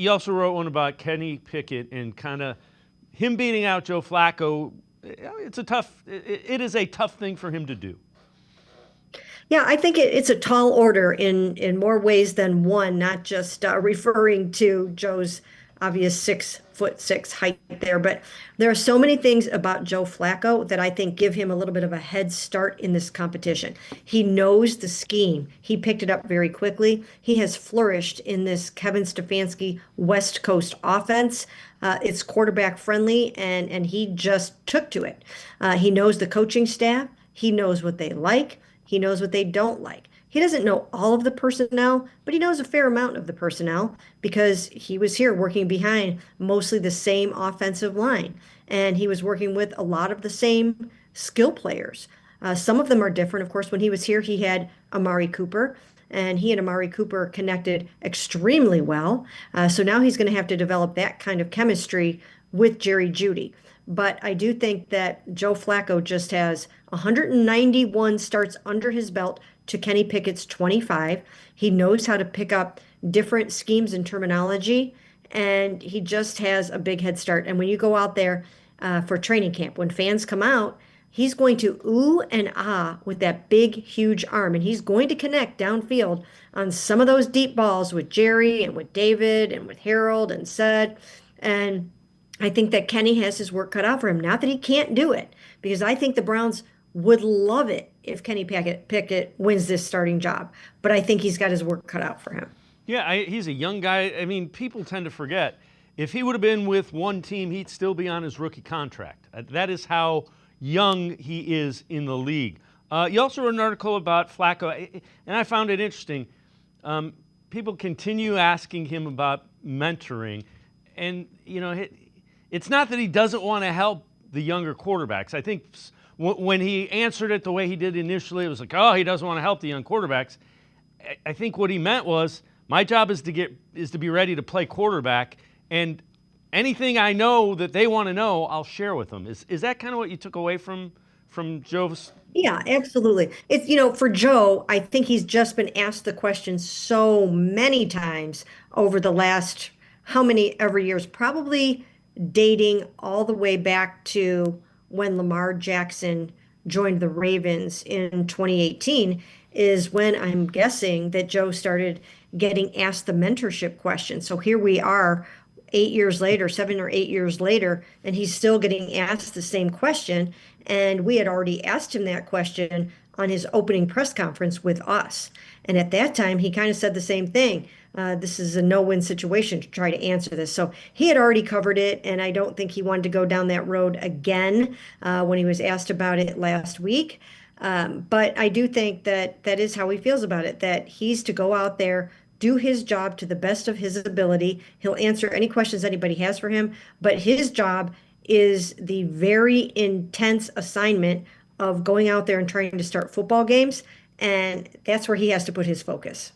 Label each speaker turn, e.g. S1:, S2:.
S1: You also wrote one about Kenny Pickett and kind of him beating out Joe Flacco. It is a tough thing for him to do.
S2: Yeah, I think it's a tall order in more ways than one, not just referring to Joe's obvious 6'6" height there, but there are so many things about Joe Flacco that I think give him a little bit of a head start in this competition. He knows the scheme. He picked it up very quickly. He has flourished in this Kevin Stefanski West Coast offense. It's quarterback friendly, and he just took to it. He knows the coaching staff. He knows what they like. He knows what they don't like. He doesn't know all of the personnel, but he knows a fair amount of the personnel because he was here working behind mostly the same offensive line. And he was working with a lot of the same skill players. Some of them are different. Of course, when he was here, he had Amari Cooper, and he and Amari Cooper connected extremely well. So now he's going to have to develop that kind of chemistry with Jerry Jeudy. But I do think that Joe Flacco just has 191 starts under his belt to Kenny Pickett's 25. He knows how to pick up different schemes and terminology, and he just has a big head start. And when you go out there for training camp, when fans come out, he's going to ooh and ah with that big, huge arm, and he's going to connect downfield on some of those deep balls with Jerry and with David and with Harold and Sud. And I think that Kenny has his work cut out for him. Not that he can't do it, because I think the Browns would love it if Pickett wins this starting job. But I think he's got his work cut out for him.
S1: Yeah, he's a young guy. I mean, people tend to forget. If he would have been with one team, he'd still be on his rookie contract. That is how young he is in the league. You also wrote an article about Flacco, and I found it interesting. People continue asking him about mentoring, and it's not that he doesn't want to help the younger quarterbacks. I think when he answered it the way he did initially, it was like, oh, he doesn't want to help the young quarterbacks. I think what he meant was, my job is to be ready to play quarterback, and anything I know that they want to know, I'll share with them. Is that kind of what you took away from Joe's?
S2: Yeah, absolutely. It's for Joe, I think he's just been asked the question so many times over the last how many ever years, probably dating all the way back to when Lamar Jackson joined the Ravens in 2018, is when I'm guessing that Joe started getting asked the mentorship question. So here we are 8 years later, 7 or 8 years later, and he's still getting asked the same question. And we had already asked him that question on his opening press conference with us. And at that time, he kind of said the same thing. This is a no-win situation to try to answer this. So he had already covered it, and I don't think he wanted to go down that road again when he was asked about it last week. But I do think that that is how he feels about it, that he's to go out there, do his job to the best of his ability. He'll answer any questions anybody has for him, but his job is the very intense assignment of going out there and trying to start football games. And that's where he has to put his focus.